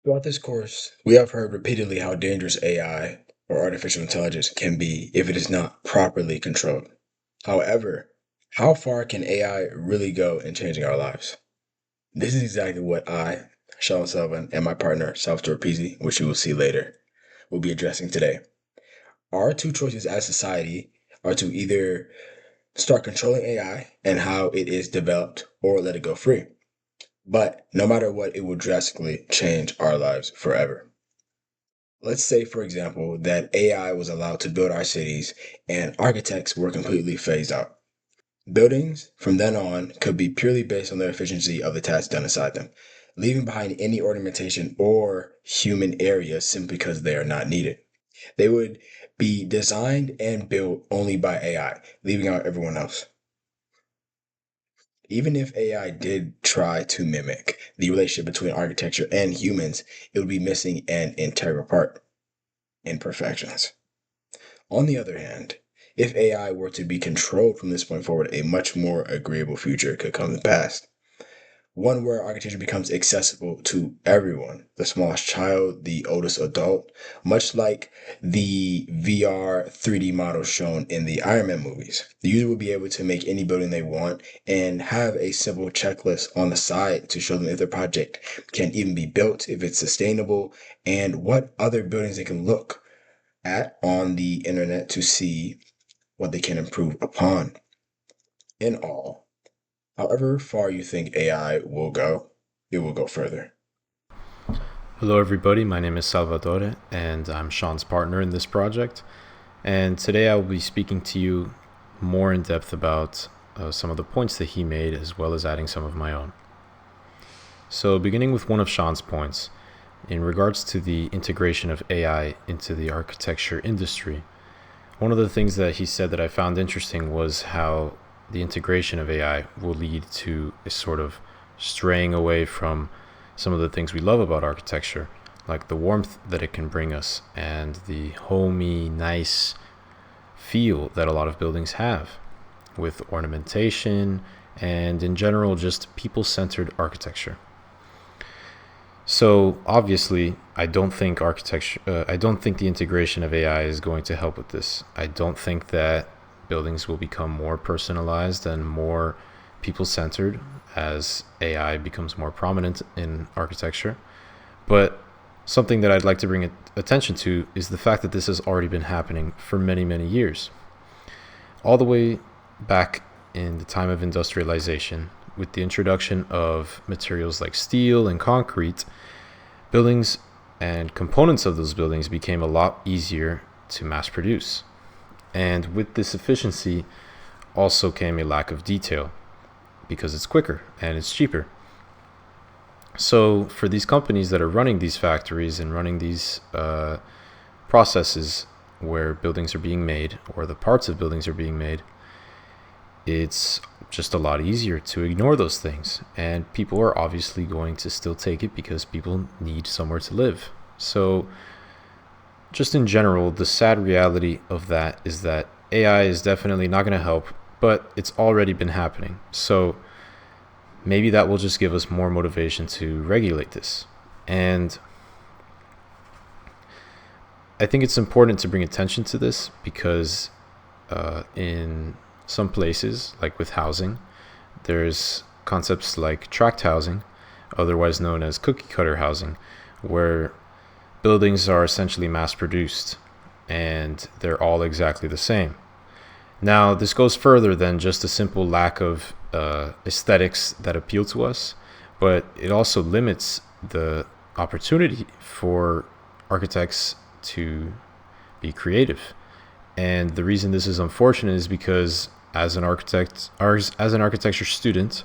Throughout this course, we have heard repeatedly how dangerous AI or artificial intelligence can be if it is not properly controlled. However, how far can AI really go in changing our lives? This is exactly what I, Sean Sullivan, and my partner, Salvatore Pizzi, which you will see later, will be addressing today. Our two choices as society are to either start controlling AI and how it is developed or let it go free. But no matter what, it will drastically change our lives forever. Let's say, for example, that AI was allowed to build our cities and architects were completely phased out. Buildings from then on could be purely based on the efficiency of the tasks done inside them, leaving behind any ornamentation or human areas simply because they are not needed. They would be designed and built only by AI, leaving out everyone else. Even if AI did try to mimic the relationship between architecture and humans, it would be missing an integral part: imperfections. On the other hand, if AI were to be controlled from this point forward, a much more agreeable future could come to pass. One where architecture becomes accessible to everyone, the smallest child, the oldest adult, much like the VR 3D models shown in the Iron Man movies. The user will be able to make any building they want and have a simple checklist on the side to show them if their project can even be built, if it's sustainable, and what other buildings they can look at on the internet to see what they can improve upon. In all, however far you think AI will go, it will go further. Hello, everybody. My name is Salvatore, and I'm Sean's partner in this project. And today I will be speaking to you more in depth about some of the points that he made, as well as adding some of my own. So, beginning with one of Sean's points, in regards to the integration of AI into the architecture industry, one of the things that he said that I found interesting was how the integration of AI will lead to a sort of straying away from some of the things we love about architecture, like the warmth that it can bring us and the homey, nice feel that a lot of buildings have, with ornamentation and in general just people-centered architecture. So obviously, I don't think the integration of AI is going to help with this. I don't think that buildings will become more personalized and more people-centered as AI becomes more prominent in architecture. But something that I'd like to bring attention to is the fact that this has already been happening for many, many years. All the way back in the time of industrialization, with the introduction of materials like steel and concrete, buildings and components of those buildings became a lot easier to mass produce. And with this efficiency also came a lack of detail because it's quicker and it's cheaper. So for these companies that are running these factories and running these processes where buildings are being made or the parts of buildings are being made, it's just a lot easier to ignore those things. And people are obviously going to still take it because people need somewhere to live. So just in general, the sad reality of that is that AI is definitely not going to help, but it's already been happening. So maybe that will just give us more motivation to regulate this. And I think it's important to bring attention to this because in some places, like with housing, there's concepts like tract housing, otherwise known as cookie cutter housing, where buildings are essentially mass produced and they're all exactly the same. Now, this goes further than just a simple lack of aesthetics that appeal to us, but it also limits the opportunity for architects to be creative. And the reason this is unfortunate is because as an architecture student,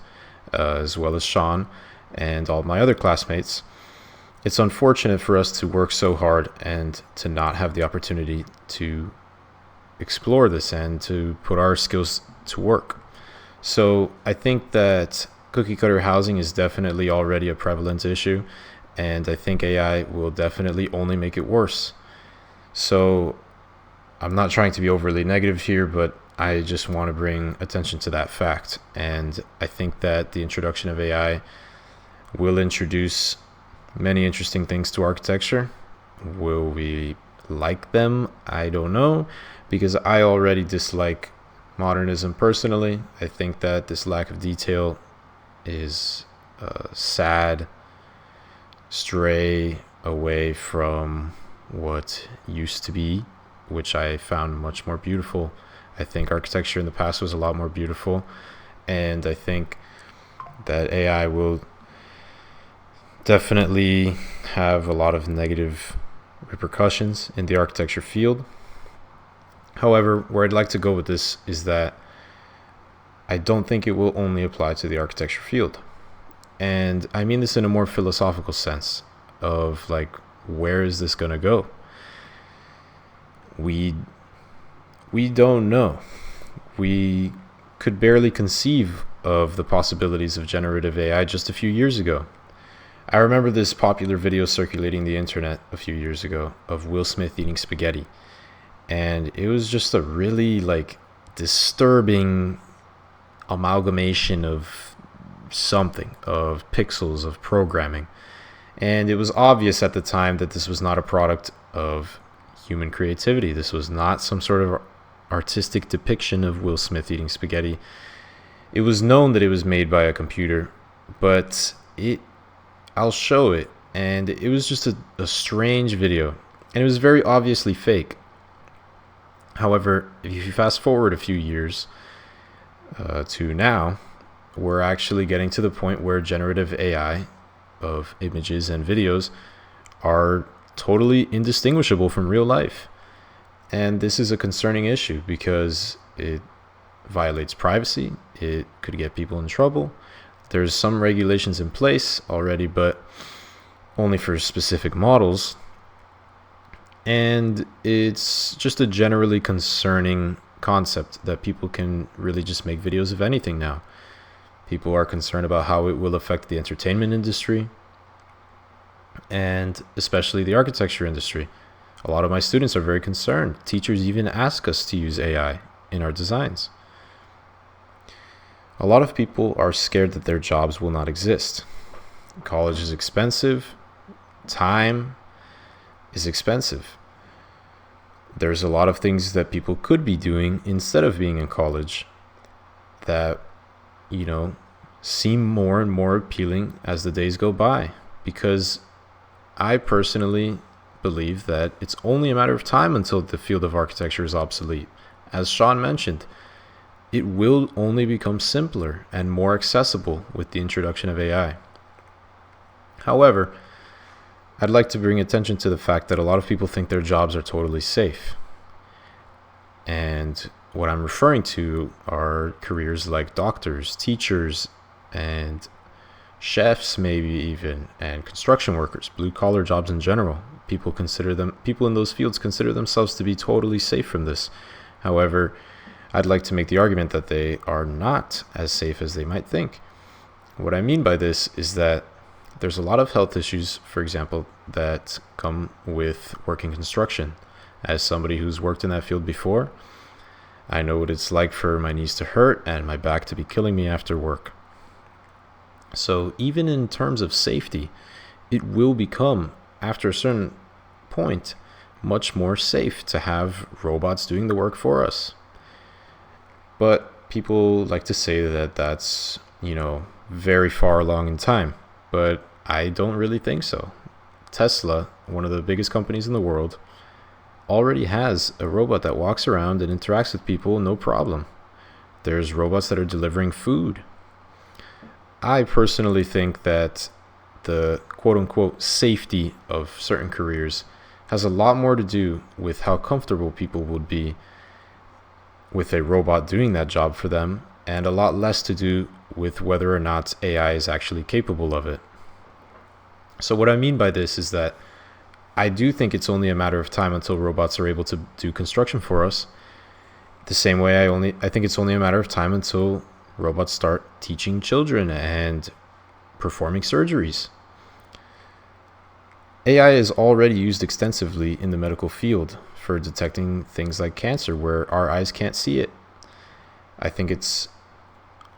as well as Sean and all my other classmates, it's unfortunate for us to work so hard and to not have the opportunity to explore this and to put our skills to work. So I think that cookie cutter housing is definitely already a prevalent issue, and I think AI will definitely only make it worse. So I'm not trying to be overly negative here, but I just want to bring attention to that fact. And I think that the introduction of AI will introduce many interesting things to architecture. Will we like them? I don't know, because I already dislike modernism personally. I think that this lack of detail is a sad stray away from what used to be, which I found much more beautiful. I think architecture in the past was a lot more beautiful, and I think that AI will definitely have a lot of negative repercussions in the architecture field. However, where I'd like to go with this is that I don't think it will only apply to the architecture field. And I mean this in a more philosophical sense of like, where is this going to go? We don't know. We could barely conceive of the possibilities of generative AI just a few years ago. I remember this popular video circulating the internet a few years ago of Will Smith eating spaghetti. And it was just a really like disturbing amalgamation of something, of pixels, of programming. And it was obvious at the time that this was not a product of human creativity. This was not some sort of artistic depiction of Will Smith eating spaghetti. It was known that it was made by a computer, but I'll show it. And it was just a strange video. And it was very obviously fake. However, if you fast forward a few years to now, we're actually getting to the point where generative AI of images and videos are totally indistinguishable from real life. And this is a concerning issue because it violates privacy. It could get people in trouble. There's some regulations in place already, but only for specific models. And it's just a generally concerning concept that people can really just make videos of anything now. People are concerned about how it will affect the entertainment industry and especially the architecture industry. A lot of my students are very concerned. Teachers even ask us to use AI in our designs. A lot of people are scared that their jobs will not exist. College is expensive. Time is expensive. There's a lot of things that people could be doing instead of being in college that, seem more and more appealing as the days go by. Because I personally believe that it's only a matter of time until the field of architecture is obsolete. As Sean mentioned, it will only become simpler and more accessible with the introduction of AI. However, I'd like to bring attention to the fact that a lot of people think their jobs are totally safe. And what I'm referring to are careers like doctors, teachers, and chefs maybe even, and construction workers, blue-collar jobs in general. People in those fields consider themselves to be totally safe from this. However, I'd like to make the argument that they are not as safe as they might think. What I mean by this is that there's a lot of health issues, for example, that come with working construction. As somebody who's worked in that field before, I know what it's like for my knees to hurt and my back to be killing me after work. So even in terms of safety, it will become, after a certain point, much more safe to have robots doing the work for us. But people like to say that that's, very far along in time. But I don't really think so. Tesla, one of the biggest companies in the world, already has a robot that walks around and interacts with people no problem. There's robots that are delivering food. I personally think that the quote-unquote safety of certain careers has a lot more to do with how comfortable people would be with a robot doing that job for them, and a lot less to do with whether or not AI is actually capable of it. So what I mean by this is that I do think it's only a matter of time until robots are able to do construction for us. The same way I think it's only a matter of time until robots start teaching children and performing surgeries. AI is already used extensively in the medical field for detecting things like cancer where our eyes can't see it. I think it's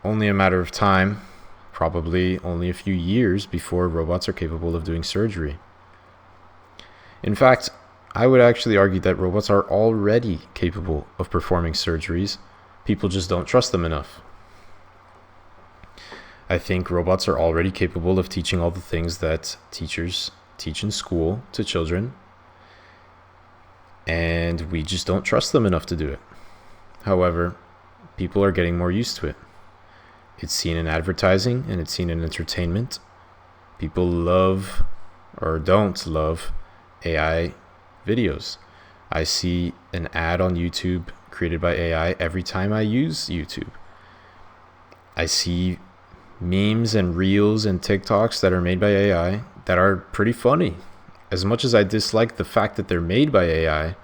only a matter of time probably only a few years before robots are capable of doing surgery. In fact, I would actually argue that robots are already capable of performing surgeries. People just don't trust them enough. I think robots are already capable of teaching all the things that teachers teach in school to children, and we just don't trust them enough to do it. However, people are getting more used to it. It's seen in advertising and it's seen in entertainment. People love or don't love AI videos. I see an ad on YouTube created by AI every time I use YouTube. I see memes and reels and TikToks that are made by AI that are pretty funny. As much as I dislike the fact that they're made by AI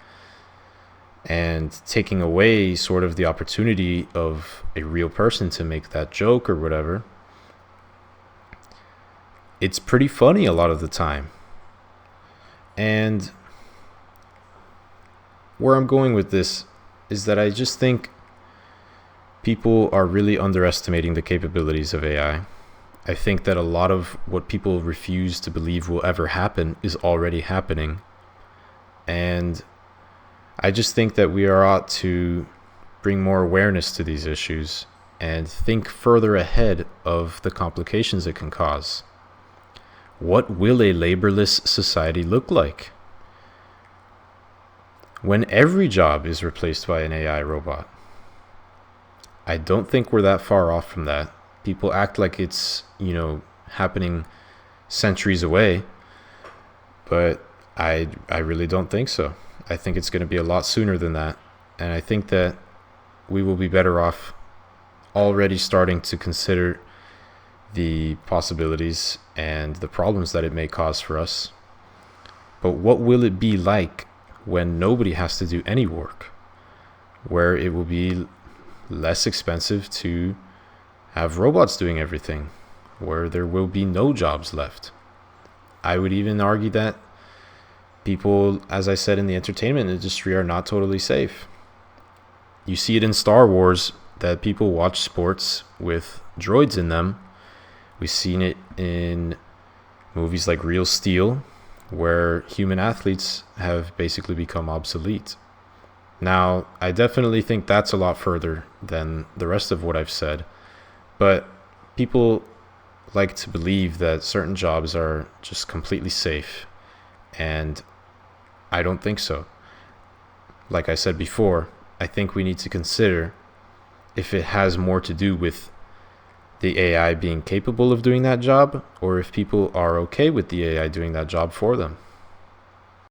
and taking away sort of the opportunity of a real person to make that joke or whatever, it's pretty funny a lot of the time. And where I'm going with this is that I just think people are really underestimating the capabilities of AI. I think that a lot of what people refuse to believe will ever happen is already happening. And I just think that we ought to bring more awareness to these issues and think further ahead of the complications it can cause. What will a laborless society look like when every job is replaced by an AI robot? I don't think we're that far off from that. People act like it's, happening centuries away, but I really don't think so. I think it's going to be a lot sooner than that. And I think that we will be better off already starting to consider the possibilities and the problems that it may cause for us. But what will it be like when nobody has to do any work? Where it will be less expensive to have robots doing everything, where there will be no jobs left. I would even argue that people, as I said, in the entertainment industry are not totally safe. You see it in Star Wars that people watch sports with droids in them. We've seen it in movies like Real Steel, where human athletes have basically become obsolete. Now, I definitely think that's a lot further than the rest of what I've said, but people like to believe that certain jobs are just completely safe, and I don't think so. Like I said before, I think we need to consider if it has more to do with the AI being capable of doing that job, or if people are okay with the AI doing that job for them.